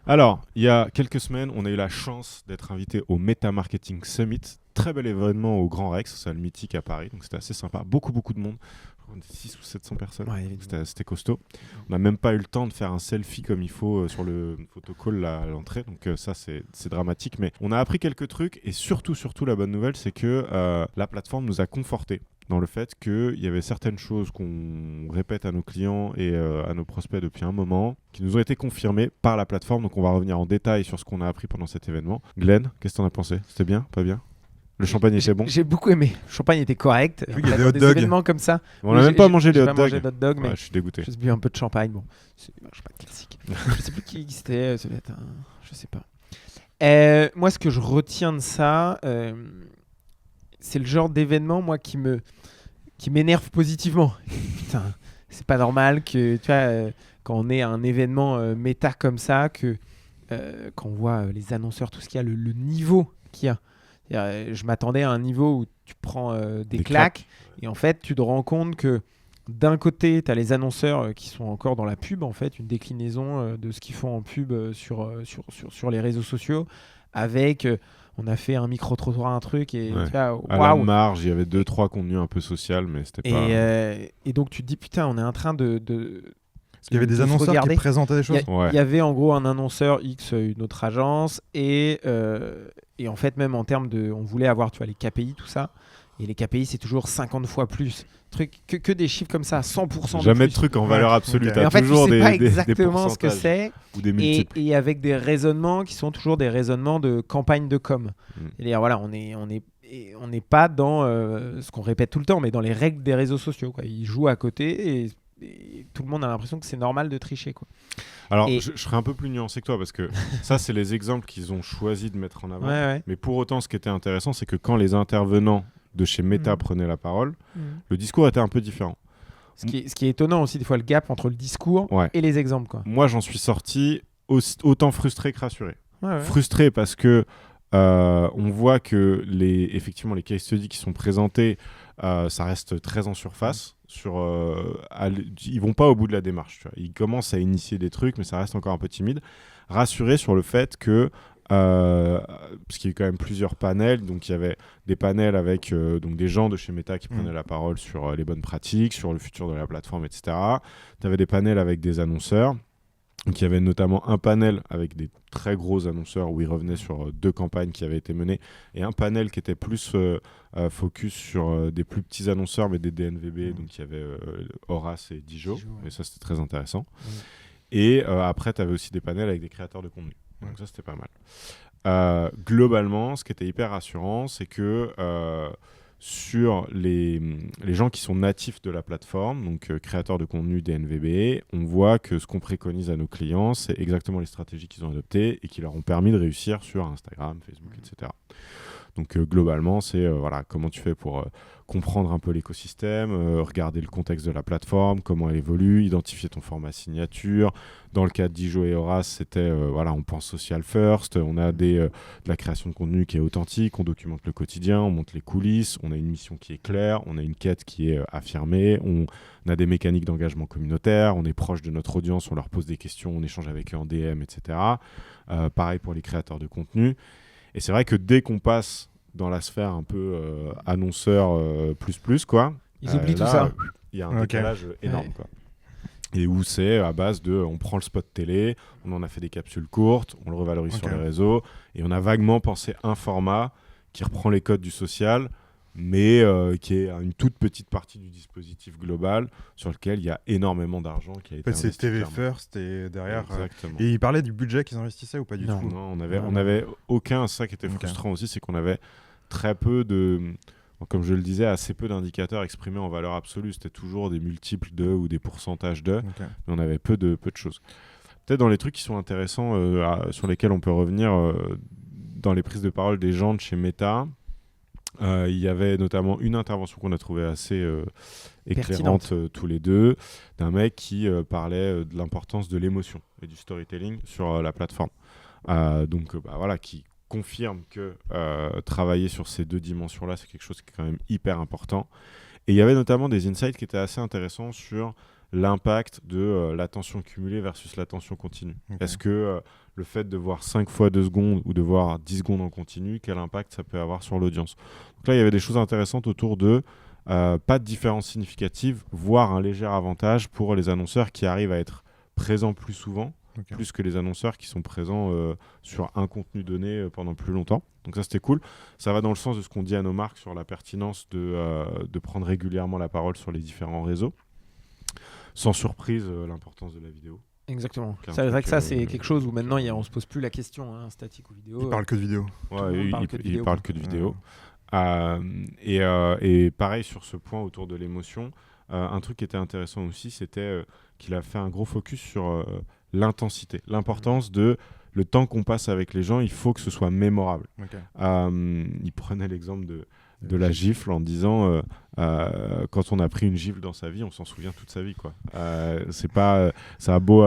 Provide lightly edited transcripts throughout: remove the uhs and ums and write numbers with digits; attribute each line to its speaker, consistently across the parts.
Speaker 1: Alors, il y a quelques semaines, on a eu la chance d'être invité au Meta Marketing Summit. Très bel événement au Grand Rex, c'est le mythique à Paris, donc c'était assez sympa. Beaucoup de monde. Je crois qu'on était 600 ou 700 personnes,
Speaker 2: Ouais,
Speaker 1: donc c'était costaud. On n'a même pas eu le temps de faire un selfie comme il faut sur le photocall là, à l'entrée, donc ça c'est dramatique. Mais on a appris quelques trucs et surtout la bonne nouvelle, c'est que la plateforme nous a confortés dans le fait qu'il y avait certaines choses qu'on répète à nos clients et à nos prospects depuis un moment, qui nous ont été confirmées par la plateforme. Donc on va revenir en détail sur ce qu'on a appris pendant cet événement. Glenn, qu'est-ce que t'en as pensé? C'était bien? Pas bien? Le champagne était bon?
Speaker 2: J'ai beaucoup aimé. Le champagne était correct.
Speaker 3: Oui, il y a des
Speaker 2: Dans
Speaker 3: hot
Speaker 2: des
Speaker 3: dogs.
Speaker 2: événements comme ça.
Speaker 1: On n'a même pas mangé les
Speaker 2: j'ai
Speaker 1: hot
Speaker 2: pas mangé
Speaker 1: dogs.
Speaker 2: d'hot dog, mais
Speaker 1: Ouais, je suis dégoûté.
Speaker 2: j'ai bu un peu de champagne. Bon, c'est pas classique. Je sais plus qui c'était. Ça doit être je sais pas. Moi, ce que je retiens de ça, c'est le genre d'événement, moi, qui m'énerve positivement. Putain, c'est pas normal que, tu vois, quand on est à un événement méta comme ça, quand on voit les annonceurs, tout ce qu'il y a, le niveau qu'il y a. Je m'attendais à un niveau où tu prends des claques et en fait, tu te rends compte que d'un côté, tu as les annonceurs qui sont encore dans la pub, en fait, une déclinaison de ce qu'ils font en pub sur les réseaux sociaux avec... on a fait un micro-trottoir, un truc, et
Speaker 1: Ouais.
Speaker 2: tu vois,
Speaker 1: À la
Speaker 2: waouh.
Speaker 1: marge, il y avait 2-3 contenus un peu social, mais c'était pas...
Speaker 2: Et donc tu te dis, putain, on est en train de
Speaker 3: Parce qu'il y avait des
Speaker 2: se
Speaker 3: annonceurs qui
Speaker 2: regarder.
Speaker 3: présentaient des
Speaker 2: Il
Speaker 3: choses.
Speaker 1: Ouais.
Speaker 2: y avait en gros un annonceur X, une autre agence, et en fait, même en termes de... On voulait avoir, tu vois, les KPI, tout ça. Et les KPI, c'est toujours 50 fois plus. Que des chiffres comme ça, 100%
Speaker 1: Jamais
Speaker 2: de
Speaker 1: de
Speaker 2: plus.
Speaker 1: truc en valeur absolue.
Speaker 3: Ok.
Speaker 1: T'as
Speaker 2: Et en fait, tu
Speaker 1: toujours
Speaker 2: sais pas
Speaker 1: des
Speaker 2: exactement ce que
Speaker 1: pourcentages
Speaker 2: c'est.
Speaker 1: ou des
Speaker 2: Et,
Speaker 1: multiples.
Speaker 2: et avec des raisonnements qui sont toujours des raisonnements de campagne de com.
Speaker 1: Mm.
Speaker 2: C'est-à-dire, voilà, on n'est pas dans ce qu'on répète tout le temps, mais dans les règles des réseaux sociaux, quoi. Ils jouent à côté et tout le monde a l'impression que c'est normal de tricher, quoi.
Speaker 1: Alors,
Speaker 2: Et-
Speaker 1: je serais un peu plus nuancé que toi parce que ça, c'est les exemples qu'ils ont choisi de mettre en avant.
Speaker 2: Ouais.
Speaker 1: Mais pour autant, ce qui était intéressant, c'est que quand les intervenants de chez Meta
Speaker 2: Mm.
Speaker 1: prenaient la parole, le discours était un peu différent.
Speaker 2: Ce qui est étonnant aussi, des fois, le gap entre le discours
Speaker 1: Ouais.
Speaker 2: et les exemples, quoi.
Speaker 1: Moi, j'en suis sorti autant frustré que rassuré.
Speaker 2: Ouais.
Speaker 1: Frustré parce que on voit que effectivement, les case studies qui sont présentés, ça reste très en surface. Ils vont pas au bout de la démarche. Tu vois. Ils commencent à initier des trucs, mais ça reste encore un peu timide. Rassuré sur le fait que parce qu'il y a eu quand même plusieurs panels, donc il y avait des panels avec donc des gens de chez Meta qui prenaient la parole sur les bonnes pratiques, sur le futur de la plateforme, etc. Tu avais des panels avec des annonceurs. Donc il y avait notamment un panel avec des très gros annonceurs où ils revenaient sur 2 campagnes qui avaient été menées et un panel qui était plus focus sur des plus petits annonceurs mais des DNVB, donc il y avait Horace et Dijo,
Speaker 2: Dijo, ouais.
Speaker 1: et ça c'était très intéressant. Et après tu avais aussi des panels avec des créateurs de contenu, donc ça c'était pas mal. Globalement, ce qui était hyper rassurant, c'est que sur les gens qui sont natifs de la plateforme, donc créateurs de contenu DNVB, on voit que ce qu'on préconise à nos clients, c'est exactement les stratégies qu'ils ont adoptées et qui leur ont permis de réussir sur Instagram, Facebook, etc. Donc globalement, c'est voilà, comment tu fais pour comprendre un peu l'écosystème, regarder le contexte de la plateforme, comment elle évolue, identifier ton format signature. Dans le cas de Dijo et Horace, c'était voilà, on pense social first, on a de la création de contenu qui est authentique, on documente le quotidien, on monte les coulisses, on a une mission qui est claire, on a une quête qui est affirmée, on a des mécaniques d'engagement communautaire, on est proche de notre audience, on leur pose des questions, on échange avec eux en DM, etc. Pareil pour les créateurs de contenu. Et c'est vrai que dès qu'on passe dans la sphère un peu annonceur plus, quoi.
Speaker 2: Ils oublient tout
Speaker 1: là,
Speaker 2: ça.
Speaker 1: Il y a un décalage énorme,
Speaker 2: Ouais.
Speaker 1: quoi. Et où c'est à base de, on prend le spot télé, on en a fait des capsules courtes, on le revalorise sur les réseaux, et on a vaguement pensé un format qui reprend les codes du social, mais qui est une toute petite partie du dispositif global sur lequel il y a énormément d'argent qui a été investi.
Speaker 3: C'est TV
Speaker 1: clairement.
Speaker 3: First et derrière.
Speaker 1: Exactement.
Speaker 3: Et ils parlaient du budget qu'ils investissaient ou pas du
Speaker 2: Non.
Speaker 3: tout?
Speaker 1: Non, on avait aucun. Ça qui était frustrant aussi, c'est qu'on avait très peu de, comme je le disais, assez peu d'indicateurs exprimés en valeur absolue. C'était toujours des multiples de ou des pourcentages de, mais on avait peu de choses. Peut-être dans les trucs qui sont intéressants, sur lesquels on peut revenir dans les prises de parole des gens de chez Meta. Il y avait notamment une intervention qu'on a trouvée assez éclairante tous les deux, d'un mec qui parlait de l'importance de l'émotion et du storytelling sur la plateforme. Donc voilà, qui confirme que travailler sur ces 2 dimensions-là, c'est quelque chose qui est quand même hyper important. Et il y avait notamment des insights qui étaient assez intéressants sur l'impact de l'attention cumulée versus l'attention continue.
Speaker 3: Ok.
Speaker 1: Est-ce que le fait de voir 5 fois 2 secondes ou de voir 10 secondes en continu, quel impact ça peut avoir sur l'audience? Donc là, il y avait des choses intéressantes autour de pas de différence significative, voire un léger avantage pour les annonceurs qui arrivent à être présents plus souvent,
Speaker 3: Ok.
Speaker 1: plus que les annonceurs qui sont présents sur un contenu donné pendant plus longtemps. Donc ça, c'était cool. Ça va dans le sens de ce qu'on dit à nos marques sur la pertinence de prendre régulièrement la parole sur les différents réseaux. Sans surprise, l'importance de la vidéo.
Speaker 2: Exactement.
Speaker 1: Clair,
Speaker 2: C'est vrai que ça,
Speaker 1: truc,
Speaker 2: c'est quelque chose où maintenant, on se pose plus la question, hein, statique ou vidéo.
Speaker 3: Il parle que de vidéo.
Speaker 1: Ouais,
Speaker 2: le monde
Speaker 1: il
Speaker 2: parle que de vidéo,
Speaker 1: parle
Speaker 2: quoi.
Speaker 1: que de vidéo. Et pareil sur ce point autour de l'émotion, un truc qui était intéressant aussi, c'était qu'il a fait un gros focus sur l'intensité, l'importance de le temps qu'on passe avec les gens, il faut que ce soit mémorable.
Speaker 3: Ok.
Speaker 1: Il prenait l'exemple de la gifle en disant quand on a pris une gifle dans sa vie, on s'en souvient toute sa vie, quoi. C'est pas ça a beau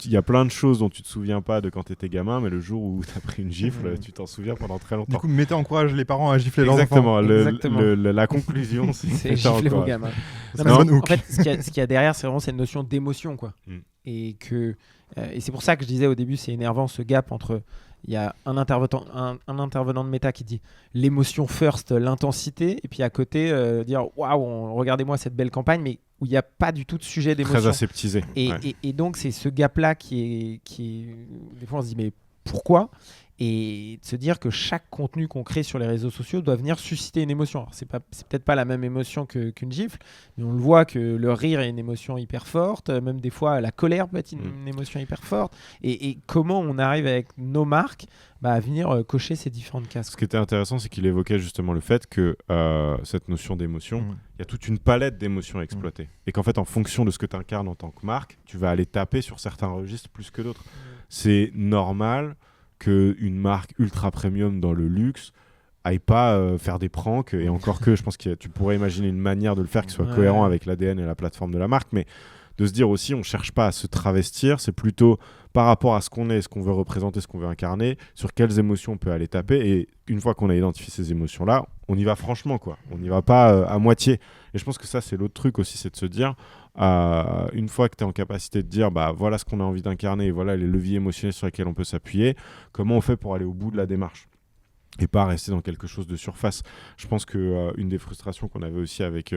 Speaker 1: il y a plein de choses dont tu te souviens pas de quand tu étais gamin, mais le jour où tu as pris une gifle, tu t'en souviens pendant très longtemps.
Speaker 3: Du coup, Meta encourage les parents à gifler leurs enfants.
Speaker 1: Exactement,
Speaker 2: Exactement.
Speaker 1: la conclusion c'est
Speaker 2: C'est
Speaker 1: Meta
Speaker 2: gifler vos
Speaker 1: encourage.
Speaker 2: gamins.
Speaker 3: C'est
Speaker 2: Non,
Speaker 3: un
Speaker 2: mais
Speaker 3: bon
Speaker 2: en
Speaker 3: hook.
Speaker 2: fait, ce qu'il y a derrière, c'est vraiment cette notion d'émotion, quoi.
Speaker 1: Mm.
Speaker 2: Et c'est pour ça que je disais au début, c'est énervant ce gap entre. Il y a un intervenant de méta qui dit l'émotion first, l'intensité, et puis à côté dire waouh, regardez-moi cette belle campagne, mais où il n'y a pas du tout de sujet d'émotion.
Speaker 1: Très aseptisé.
Speaker 2: Et,
Speaker 1: Ouais.
Speaker 2: et donc, c'est ce gap-là qui est. Des fois, on se dit, mais pourquoi? Et de se dire que chaque contenu qu'on crée sur les réseaux sociaux doit venir susciter une émotion. Alors, c'est peut-être pas la même émotion qu'une gifle, mais on le voit que le rire est une émotion hyper forte, même des fois la colère peut être une émotion hyper forte. Et comment on arrive avec nos marques à venir cocher ces différentes cases.
Speaker 1: Ce qui était intéressant, c'est qu'il évoquait justement le fait que cette notion d'émotion, il y a toute une palette d'émotions à exploiter. Et qu'en fait, en fonction de ce que tu incarnes en tant que marque, tu vas aller taper sur certains registres plus que d'autres. C'est normal qu'une marque ultra premium dans le luxe aille pas faire des pranks. Et encore que, je pense que tu pourrais imaginer une manière de le faire qui soit cohérent avec l'ADN et la plateforme de la marque. Mais de se dire aussi, on ne cherche pas à se travestir, c'est plutôt par rapport à ce qu'on est, ce qu'on veut représenter, ce qu'on veut incarner, sur quelles émotions on peut aller taper. Et une fois qu'on a identifié ces émotions-là, on y va franchement, quoi. On n'y va pas à moitié. Et je pense que ça, c'est l'autre truc aussi, c'est de se dire, une fois que tu es en capacité de dire, voilà ce qu'on a envie d'incarner, et voilà les leviers émotionnels sur lesquels on peut s'appuyer, comment on fait pour aller au bout de la démarche et pas rester dans quelque chose de surface. Je pense qu'une des frustrations qu'on avait aussi avec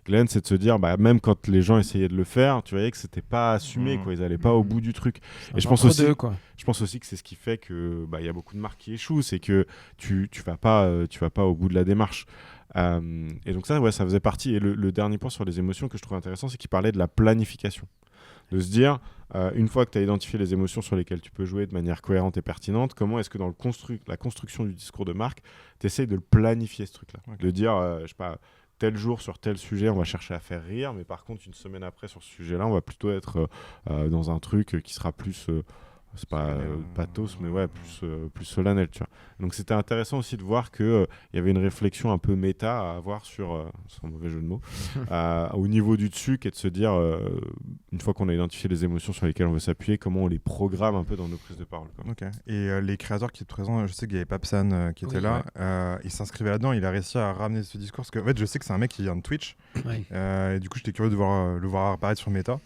Speaker 1: Glenn, c'est de se dire, même quand les gens essayaient de le faire, tu voyais que c'était pas assumé, quoi. Ils n'allaient pas au bout du truc. Et je pense aussi que c'est ce qui fait que y a beaucoup de marques qui échouent, c'est que tu vas pas au bout de la démarche. Et donc ça, ça faisait partie. Et le dernier point sur les émotions que je trouve intéressant, c'est qu'il parlait de la planification. De se dire, une fois que tu as identifié les émotions sur lesquelles tu peux jouer de manière cohérente et pertinente, comment est-ce que dans la construction du discours de marque, tu essayes de le planifier, ce truc-là. Okay. De dire, je sais pas, tel jour sur tel sujet, on va chercher à faire rire, mais par contre, une semaine après sur ce sujet-là, on va plutôt être dans un truc qui sera plus... c'est pas pathos, mais plus solennel, tu vois. Donc c'était intéressant aussi de voir qu'il y avait une réflexion un peu méta à avoir sur, sans mauvais jeu de mots, au niveau du dessus, qui est de se dire, une fois qu'on a identifié les émotions sur lesquelles on veut s'appuyer, comment on les programme un peu dans nos prises de parole, quoi.
Speaker 3: Ok. Et les créateurs qui étaient présents, je sais qu'il y avait Papsan qui était là, il s'inscrivait là-dedans, il a réussi à ramener ce discours, parce que en fait, je sais que c'est un mec qui vient de Twitch, et du coup j'étais curieux de le voir apparaître sur Meta.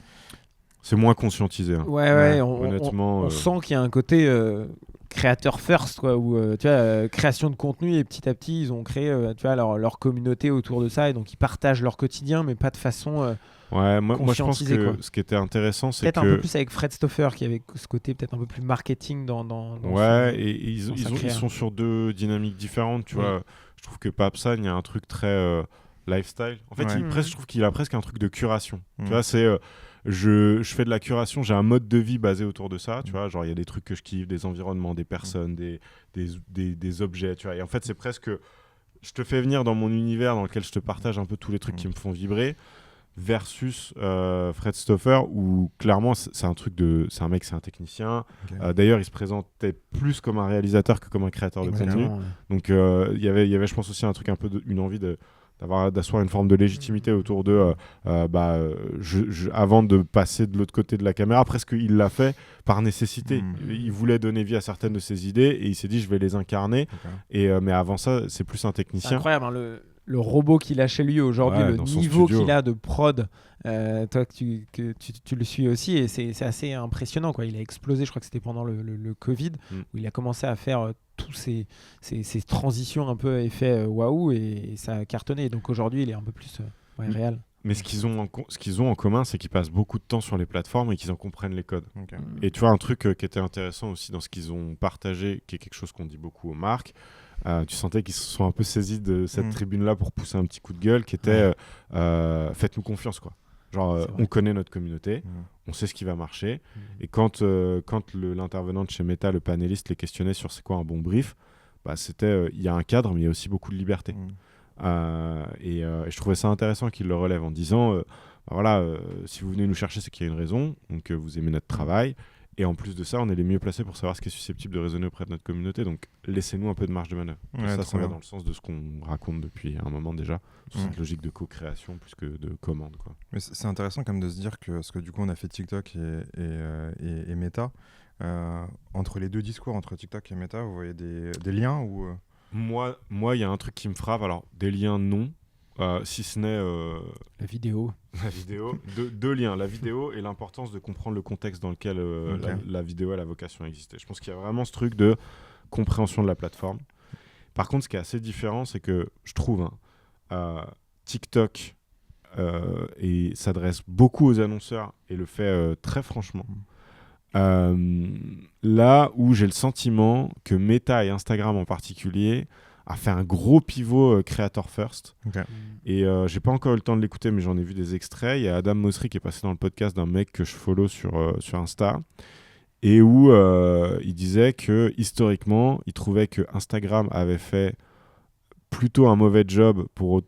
Speaker 1: C'est moins conscientisé. Hein.
Speaker 2: Honnêtement, on sent qu'il y a un côté créateur first, quoi, où création de contenu, et petit à petit, ils ont créé leur communauté autour de ça, et donc ils partagent leur quotidien, mais pas de façon
Speaker 1: moi je pense que ce qui était intéressant, c'est
Speaker 2: peut-être un peu plus avec Fred Stoffer, qui avait ce côté peut-être un peu plus marketing dans
Speaker 1: ils sont sur deux dynamiques différentes, tu vois. Je trouve que Papsan, il y a un truc très lifestyle. En fait, je trouve qu'il a presque un truc de curation. Tu vois, c'est... Je fais de la curation, j'ai un mode de vie basé autour de ça, tu vois, genre il y a des trucs que je kiffe, des environnements, des personnes, des objets, tu vois, et en fait c'est presque, je te fais venir dans mon univers dans lequel je te partage un peu tous les trucs qui me font vibrer, versus Fred Stoffer, où clairement c'est un mec, c'est un technicien, d'ailleurs il se présentait plus comme un réalisateur que comme un créateur de contenu, donc il y avait je pense aussi un truc un peu une envie d'asseoir une forme de légitimité autour de avant de passer de l'autre côté de la caméra, presque il l'a fait par nécessité. Il voulait donner vie à certaines de ses idées et il s'est dit je vais les incarner. Mais avant ça, c'est plus un technicien.
Speaker 2: C'est incroyable, hein, le robot qu'il a chez lui aujourd'hui, le niveau qu'il a de prod, toi que tu le suis aussi, et c'est assez impressionnant, quoi. Il a explosé, je crois que c'était pendant le Covid, où il a commencé à faire tous ces transitions un peu effet waouh, et ça a cartonné. Donc aujourd'hui, il est un peu plus réel.
Speaker 1: Mais ce qu'ils ont en commun, c'est qu'ils passent beaucoup de temps sur les plateformes et qu'ils en comprennent les codes.
Speaker 3: Okay.
Speaker 1: Et tu vois, un truc qui était intéressant aussi dans ce qu'ils ont partagé, qui est quelque chose qu'on dit beaucoup aux marques, tu sentais qu'ils se sont un peu saisis de cette tribune-là pour pousser un petit coup de gueule, qui était faites-nous confiance, quoi. Genre, on connaît notre communauté, on sait ce qui va marcher. Et quand l'intervenant de chez Meta, le panéliste, les questionnait sur c'est quoi un bon brief, bah, c'était il y a un cadre, mais il y a aussi beaucoup de liberté. Et je trouvais ça intéressant qu'il le relève en disant si vous venez nous chercher, c'est qu'il y a une raison, donc vous aimez notre travail, et en plus de ça, on est les mieux placés pour savoir ce qui est susceptible de résonner auprès de notre communauté, donc laissez-nous un peu de marge de manœuvre. Ça va dans le sens de ce qu'on raconte depuis un moment déjà, sur cette logique de co-création plus que de commande, quoi.
Speaker 3: Mais c'est intéressant quand même de se dire que, parce que du coup on a fait TikTok et Meta, entre les deux discours, entre TikTok et Meta, vous voyez des liens ou
Speaker 1: Moi, il y a un truc qui me frappe. Alors, des liens, non. Si ce n'est...
Speaker 2: La vidéo.
Speaker 1: La vidéo. Deux liens. La vidéo et l'importance de comprendre le contexte dans lequel la vidéo a la vocation à exister. Je pense qu'il y a vraiment ce truc de compréhension de la plateforme. Par contre, ce qui est assez différent, c'est que, je trouve, TikTok s'adresse beaucoup aux annonceurs et le fait très franchement. Là où j'ai le sentiment que Meta et Instagram en particulier a fait un gros pivot creator first. Et j'ai pas encore eu le temps de l'écouter, mais j'en ai vu des extraits. Il y a Adam Mosseri qui est passé dans le podcast d'un mec que je follow sur Insta, et où il disait que historiquement il trouvait que Instagram avait fait plutôt un mauvais job pour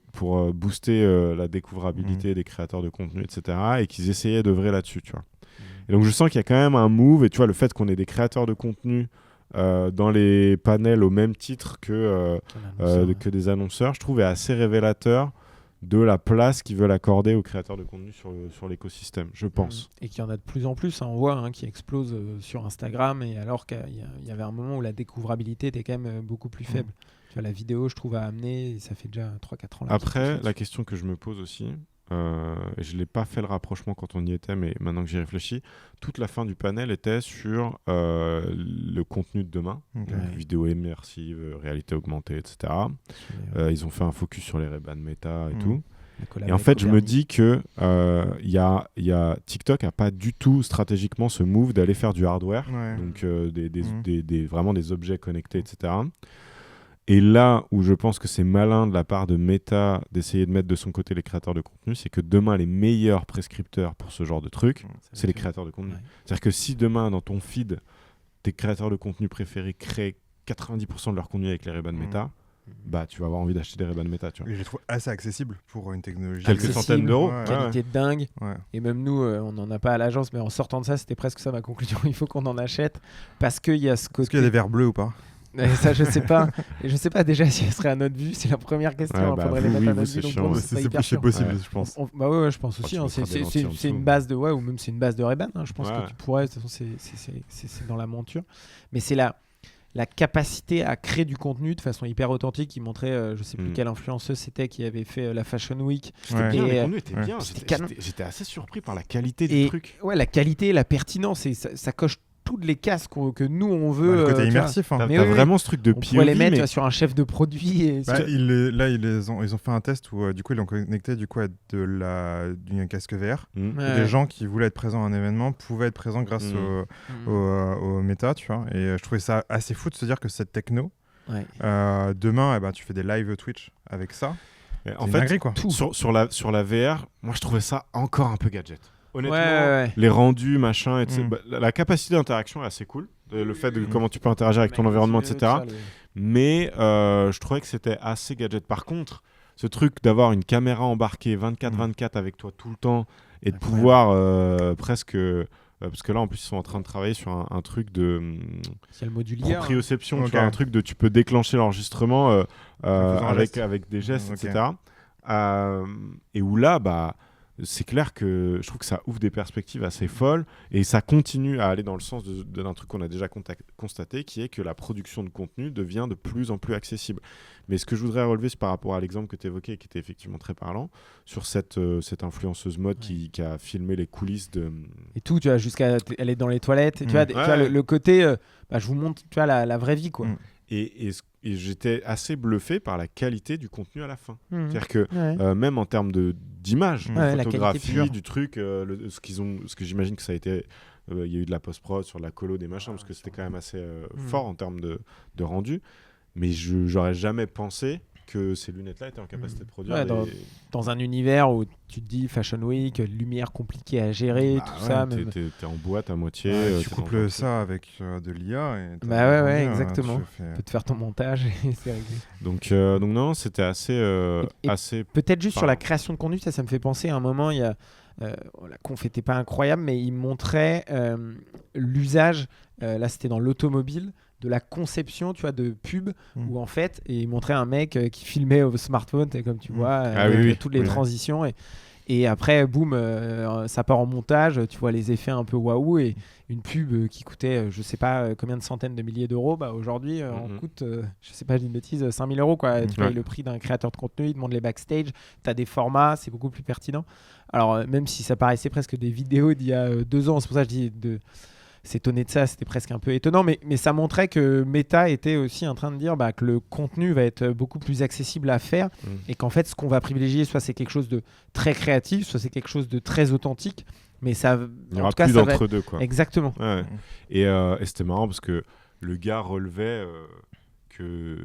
Speaker 1: booster la découvrabilité des créateurs de contenu, etc., et qu'ils essayaient d'œuvrer là-dessus, tu vois. Et donc je sens qu'il y a quand même un move, et tu vois, le fait qu'on ait des créateurs de contenu dans les panels au même titre que des annonceurs, je trouve est assez révélateur de la place qu'ils veulent accorder aux créateurs de contenu sur l'écosystème, je pense.
Speaker 2: Et qu'il y en a de plus en plus, on voit, qui explose sur Instagram, et alors qu'il y avait un moment où la découvrabilité était quand même beaucoup plus faible. Tu vois, la vidéo, je trouve, à amener, et ça fait déjà 3-4 ans. Là,
Speaker 1: après, la question que je me pose aussi, et je n'ai pas fait le rapprochement quand on y était, mais maintenant que j'y réfléchis, toute la fin du panel était sur le contenu de demain, donc vidéo immersive, réalité augmentée, etc. Ils ont fait un focus sur les Ray-Ban Meta et tout. Et en fait, je me dis que TikTok n'a pas du tout stratégiquement ce move d'aller faire du hardware, donc vraiment des objets connectés, etc. Et là où je pense que c'est malin de la part de Meta d'essayer de mettre de son côté les créateurs de contenu, c'est que demain, les meilleurs prescripteurs pour ce genre de truc, c'est les créateurs de contenu. C'est-à-dire que si demain, dans ton feed, tes créateurs de contenu préférés créent 90% de leur contenu avec les Ray-Ban Meta, bah, tu vas avoir envie d'acheter des Ray-Ban Meta. Tu vois.
Speaker 3: Et je les trouve assez accessibles pour une technologie.
Speaker 1: Quelques centaines d'euros.
Speaker 2: Qualité de dingue. Et même nous, on n'en a pas à l'agence, mais en sortant de ça, c'était presque ça ma conclusion. Il faut qu'on en achète parce qu'il y a ce côté...
Speaker 3: Est-ce qu'il y a des verres bleus ou pas?
Speaker 2: Et ça, je sais pas. Et je sais pas déjà si elle serait à notre vue. C'est la première question. Faudrait les mettre à notre vue.
Speaker 3: C'est possible, je pense.
Speaker 2: Je pense aussi. C'est une base de ou même c'est une base de Ray-Ban. Je pense que tu pourrais. De toute façon, c'est dans la monture. Mais c'est la capacité à créer du contenu de façon hyper authentique. Il montrait, je sais plus quelle influenceuse c'était qui avait fait la Fashion Week.
Speaker 1: C'était bien, le contenu était bien. J'étais assez surpris par la qualité du truc.
Speaker 2: Ouais, la qualité, la pertinence, ça coche toutes les cases que nous on veut.
Speaker 3: Le côté immersif.
Speaker 1: T'as vraiment ce truc de POV.
Speaker 2: On pourrait les mettre sur un chef de produit.
Speaker 3: Ils ont fait un test où du coup ils l'ont connecté du coup à d'une casque VR. Des gens qui voulaient être présents à un événement pouvaient être présents grâce au méta, tu vois. Et je trouvais ça assez fou de se dire que cette techno, demain, tu fais des live Twitch avec ça.
Speaker 1: En fait, dinguerie, quoi. Sur la VR, moi je trouvais ça encore un peu gadget. Honnêtement, les rendus, machin, etc. La capacité d'interaction est assez cool. Le fait de comment tu peux interagir avec ton environnement, etc. Mais je trouvais que c'était assez gadget. Par contre, ce truc d'avoir une caméra embarquée 24/24 avec toi tout le temps et de pouvoir presque... parce que là, en plus, ils sont en train de travailler sur un truc de proprioception, tu vois, un truc de tu peux déclencher l'enregistrement avec des gestes, etc. Et où là, c'est clair que je trouve que ça ouvre des perspectives assez folles et ça continue à aller dans le sens d'un truc qu'on a déjà constaté, qui est que la production de contenu devient de plus en plus accessible. Mais ce que je voudrais relever, c'est par rapport à l'exemple que tu évoquais, qui était effectivement très parlant, sur cette influenceuse mode qui a filmé les coulisses de...
Speaker 2: Et tout, tu vois, jusqu'à... Elle est dans les toilettes, tu vois, le côté... je vous montre, tu vois, la vraie vie, quoi.
Speaker 1: Et j'étais assez bluffé par la qualité du contenu à la fin. C'est-à-dire que même en termes d'image, de photographie, du truc, ce que j'imagine que ça a été... Il y a eu de la post-prod sur la colo, des machins, parce que c'était quand même assez fort en termes de rendu. Mais j'aurais jamais pensé que ces lunettes-là étaient en capacité de produire
Speaker 2: dans un univers où tu te dis Fashion Week, lumière compliquée à gérer, tout ça.
Speaker 1: T'es en boîte à moitié.
Speaker 3: Tu couples ça avec de l'IA.
Speaker 2: Et exactement. Tu peux te faire ton montage et c'est réglé.
Speaker 1: Donc non, c'était assez...
Speaker 2: peut-être juste sur la création de contenu, ça me fait penser à un moment, il y a... la conf n'était pas incroyable, mais il montrait l'usage, là c'était dans l'automobile, de la conception, tu vois, de pub, où en fait, et il montrait un mec qui filmait au smartphone, comme tu vois, avec toutes les transitions, et après, boum, ça part en montage, tu vois les effets un peu waouh, et une pub qui coûtait, je sais pas combien de centaines de milliers d'euros, aujourd'hui, en coûte, je sais pas, je dis une bêtise, 5 000 euros, quoi. Tu vois le prix d'un créateur de contenu, il demande les backstage, tu as des formats, c'est beaucoup plus pertinent. Alors, même si ça paraissait presque des vidéos d'il y a 2 ans, c'est pour ça que je dis s'étonner de ça, c'était presque un peu étonnant, mais ça montrait que Meta était aussi en train de dire que le contenu va être beaucoup plus accessible à faire et qu'en fait, ce qu'on va privilégier, soit c'est quelque chose de très créatif, soit c'est quelque chose de très authentique, mais ça...
Speaker 1: Il n'y aura plus d'entre-deux, quoi.
Speaker 2: Exactement.
Speaker 1: Ouais. Et c'était marrant parce que le gars relevait que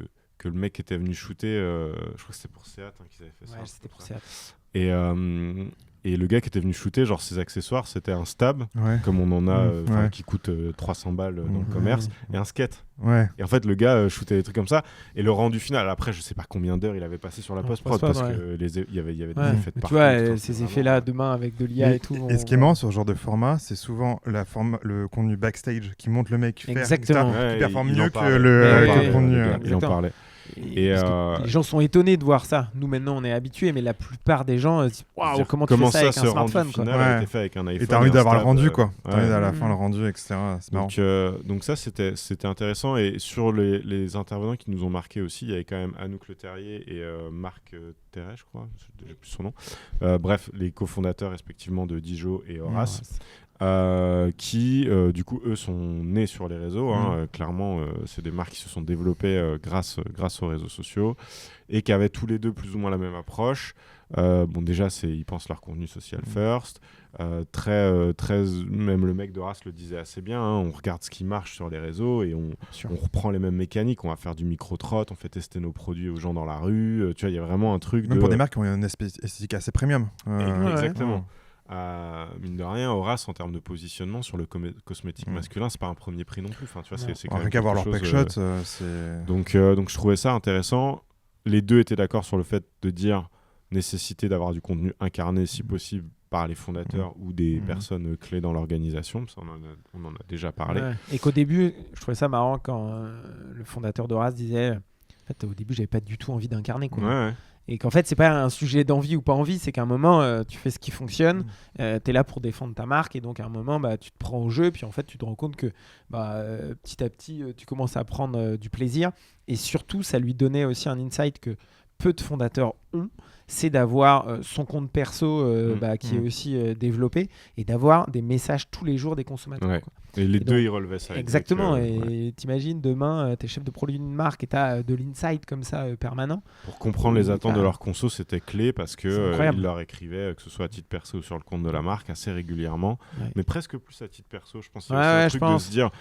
Speaker 1: le mec était venu shooter, je crois que c'était pour Seat qu'ils avaient fait ça.
Speaker 2: Ouais, c'était pour Seat.
Speaker 1: Et le gars qui était venu shooter, genre ses accessoires, c'était un stab, comme on en a, qui coûte 300 balles dans le commerce, et un skate. Et en fait, le gars shootait des trucs comme ça. Et le rendu final, après, je sais pas combien d'heures il avait passé sur la post-prod, parce qu'il y avait des effets de partout.
Speaker 2: Tu vois, ces effets-là, demain, avec de l'IA et tout.
Speaker 3: Et ce qui est marrant sur ce genre de format, c'est souvent le contenu backstage qui montre le mec faire,
Speaker 2: exactement.
Speaker 3: Qui performe mieux que le contenu.
Speaker 1: Il en parlait.
Speaker 2: Et les gens sont étonnés de voir ça. Nous maintenant on est habitués, mais la plupart des gens disent waouh, comment tu fais ça avec un smartphone,
Speaker 1: quoi. A été fait avec un iPhone.
Speaker 3: Et t'as envie d'avoir le rendu, quoi. T'as envie à la fin le rendu, etc. C'est marrant.
Speaker 1: Donc ça c'était intéressant. Et sur les intervenants qui nous ont marqué aussi, il y avait quand même Anouk Le Terrier et Marc Terret, je crois, j'ai plus son nom. Bref, les cofondateurs respectivement de Dijo et Horace. Qui du coup eux sont nés sur les réseaux, clairement c'est des marques qui se sont développées grâce aux réseaux sociaux et qui avaient tous les deux plus ou moins la même approche. Déjà ils pensent leur contenu social first, très même le mec de Horace le disait assez bien, on regarde ce qui marche sur les réseaux et on reprend les mêmes mécaniques, on va faire du micro-trot, on fait tester nos produits aux gens dans la rue, tu vois, il y a vraiment un truc
Speaker 3: même pour des marques qui ont une esthétique assez premium.
Speaker 1: Exactement. Mine de rien, Horace en termes de positionnement sur le cosmétique masculin, c'est pas un premier prix non plus. Enfin, tu vois, c'est quand même
Speaker 3: rien qu'à voir leur packshot.
Speaker 1: Donc je trouvais ça intéressant. Les deux étaient d'accord sur le fait de dire nécessité d'avoir du contenu incarné si possible par les fondateurs ou des personnes clés dans l'organisation. On en a déjà parlé.
Speaker 2: Et qu'au début, je trouvais ça marrant quand le fondateur d'Horace disait en fait, au début, j'avais pas du tout envie d'incarner, quoi. Et qu'en fait, c'est pas un sujet d'envie ou pas envie, c'est qu'à un moment, tu fais ce qui fonctionne, tu es là pour défendre ta marque, et donc à un moment, tu te prends au jeu, puis en fait, tu te rends compte que petit à petit, tu commences à prendre du plaisir. Et surtout, ça lui donnait aussi un insight que peu de fondateurs ont, c'est d'avoir son compte perso qui est aussi développé, et d'avoir des messages tous les jours des consommateurs. Quoi.
Speaker 1: Et les deux, ils relevaient ça.
Speaker 2: Exactement. Et t'imagines, demain, t'es chef de produit d'une marque et t'as de l'insight comme ça permanent.
Speaker 1: Pour comprendre les attentes de leur conso, c'était clé parce qu'ils leur écrivaient, que ce soit à titre perso ou sur le compte de la marque, assez régulièrement. Mais presque plus à titre perso. Je pense que c'est un truc de se dire,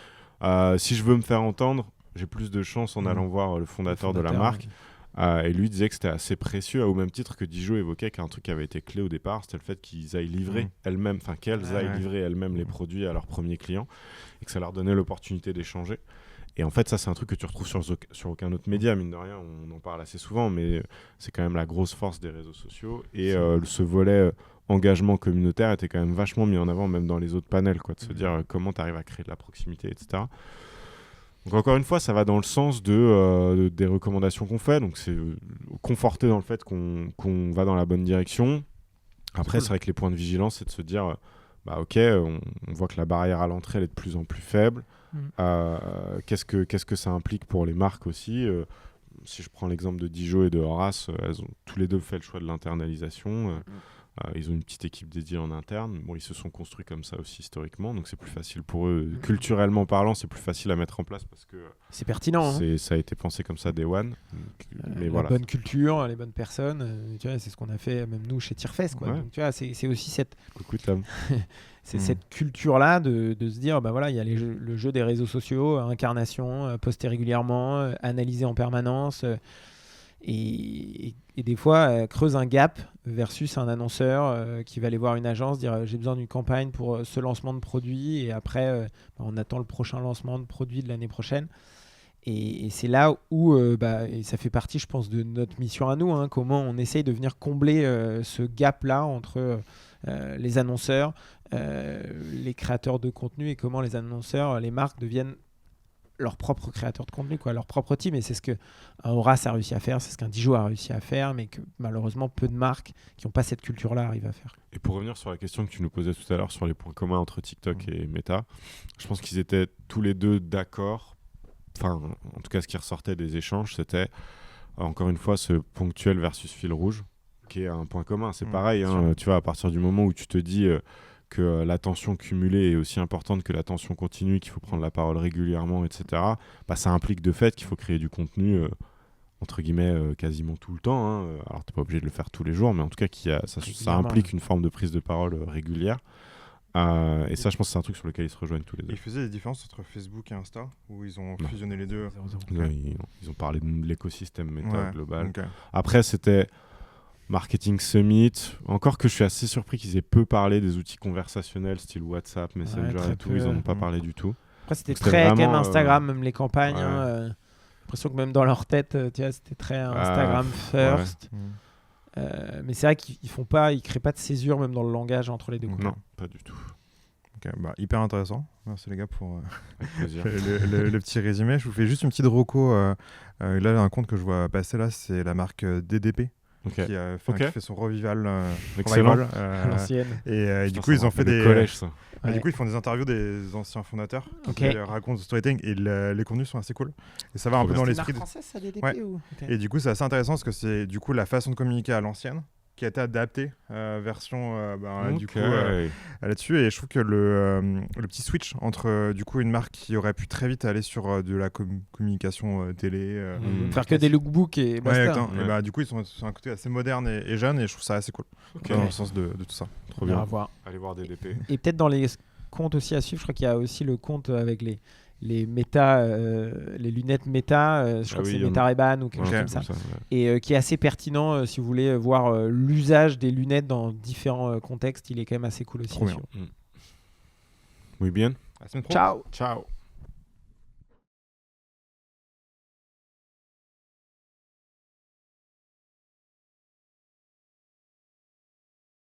Speaker 1: si je veux me faire entendre, j'ai plus de chance en allant voir le fondateur de la marque. Et lui disait que c'était assez précieux, au même titre que Dijo évoquait qu'un truc qui avait été clé au départ, c'était le fait qu'ils aillent livrer elles-mêmes, enfin qu'elles aillent livrer elles-mêmes les produits à leurs premiers clients et que ça leur donnait l'opportunité d'échanger. Et en fait, ça, c'est un truc que tu retrouves sur aucun autre média, mine de rien, on en parle assez souvent, mais c'est quand même la grosse force des réseaux sociaux. Et ce volet engagement communautaire était quand même vachement mis en avant, même dans les autres panels, quoi, de se dire comment tu arrives à créer de la proximité, etc. Donc encore une fois, ça va dans le sens des recommandations qu'on fait. Donc c'est conforté dans le fait qu'on va dans la bonne direction. Après, c'est vrai que les points de vigilance, c'est de se dire, ok, on voit que la barrière à l'entrée, elle est de plus en plus faible. Qu'est-ce que ça implique pour les marques aussi si je prends l'exemple de Dijon et de Horace, elles ont tous les deux fait le choix de l'internalisation. Ils ont une petite équipe dédiée en interne. Bon, ils se sont construits comme ça aussi historiquement, donc c'est plus facile pour eux. Culturellement parlant, c'est plus facile à mettre en place parce que
Speaker 2: c'est pertinent.
Speaker 1: Ça a été pensé comme ça Day One.
Speaker 2: Mais la bonne culture, les bonnes personnes, tu vois, c'est ce qu'on a fait même nous chez Tierfest, quoi. Donc, tu vois, c'est aussi cette.
Speaker 1: Coucou Tom.
Speaker 2: C'est cette culture-là de se dire, voilà, il y a le jeu des réseaux sociaux, incarnation, poster régulièrement, analyser en permanence. Et des fois, creuse un gap versus un annonceur qui va aller voir une agence, dire j'ai besoin d'une campagne pour ce lancement de produit, et après, on attend le prochain lancement de produit de l'année prochaine. Et c'est là où, et ça fait partie, je pense, de notre mission à nous, comment on essaye de venir combler ce gap-là entre les annonceurs, les créateurs de contenu, et comment les annonceurs, les marques deviennent leurs propres créateurs de contenu, leur propre team. Et c'est ce qu'un Horace a réussi à faire, c'est ce qu'un Dijon a réussi à faire, mais que malheureusement peu de marques qui n'ont pas cette culture-là arrivent à faire.
Speaker 1: Et pour revenir sur la question que tu nous posais tout à l'heure sur les points communs entre TikTok et Meta, je pense qu'ils étaient tous les deux d'accord. Enfin, en tout cas, ce qui ressortait des échanges, c'était encore une fois ce ponctuel versus fil rouge, qui est un point commun. C'est pareil, tu vois, à partir du moment où tu te dis que l'attention cumulée est aussi importante que l'attention continue, qu'il faut prendre la parole régulièrement, etc., ça implique de fait qu'il faut créer du contenu, entre guillemets, quasiment tout le temps. Alors, tu n'es pas obligé de le faire tous les jours, mais en tout cas, ça implique une forme de prise de parole régulière. Et ça, je pense que c'est un truc sur lequel ils se rejoignent tous les deux.
Speaker 3: Ils faisaient des différences entre Facebook et Insta, où ils ont fusionné les deux.
Speaker 1: Là, ils ont parlé de l'écosystème Meta global. Okay. Après, c'était Marketing Summit. Encore que je suis assez surpris qu'ils aient peu parlé des outils conversationnels, style WhatsApp, Messenger et tout. Ils n'en ont pas parlé du tout.
Speaker 2: Après, c'était très vraiment, quand même Instagram, même les campagnes. J'ai l'impression que même dans leur tête, tu vois, c'était très Instagram first. Mais c'est vrai qu'ils créent pas de césure même dans le langage entre les deux.
Speaker 1: Non, pas du tout.
Speaker 3: Okay, hyper intéressant. Merci les gars pour le petit résumé. Je vous fais juste une petite reco. Là, un compte que je vois passer là, c'est la marque DDP. Qui fait son revival
Speaker 1: à
Speaker 2: l'ancienne.
Speaker 3: Et du coup, ils ont fait des
Speaker 1: collèges, ça.
Speaker 3: Du coup, ils font des interviews des anciens fondateurs qui racontent le storytelling, et les contenus sont assez cool. Et ça va un peu dans l'esprit.
Speaker 2: C'est une marque française, ça, DDP
Speaker 3: Et du coup, c'est assez intéressant parce que c'est du coup la façon de communiquer à l'ancienne qui a été adaptée version du coup là-dessus. Et je trouve que le petit switch entre du coup une marque qui aurait pu très vite aller sur de la communication télé,
Speaker 2: faire que des lookbooks et basta.
Speaker 3: Et du coup ils sont sur un côté assez moderne et jeune, et je trouve ça assez cool dans le sens de tout ça.
Speaker 1: Trop bien. Allez voir DDP.
Speaker 2: Et peut-être dans les comptes aussi à suivre, je crois qu'il y a aussi le compte avec les méta, les lunettes méta, je crois que c'est Meta Ray-Ban ou quelque chose comme ça, et qui est assez pertinent si vous voulez voir l'usage des lunettes dans différents contextes. Il est quand même assez cool aussi.
Speaker 1: Muy bien.
Speaker 3: À la semaine pro.
Speaker 2: Ciao.
Speaker 1: Ciao.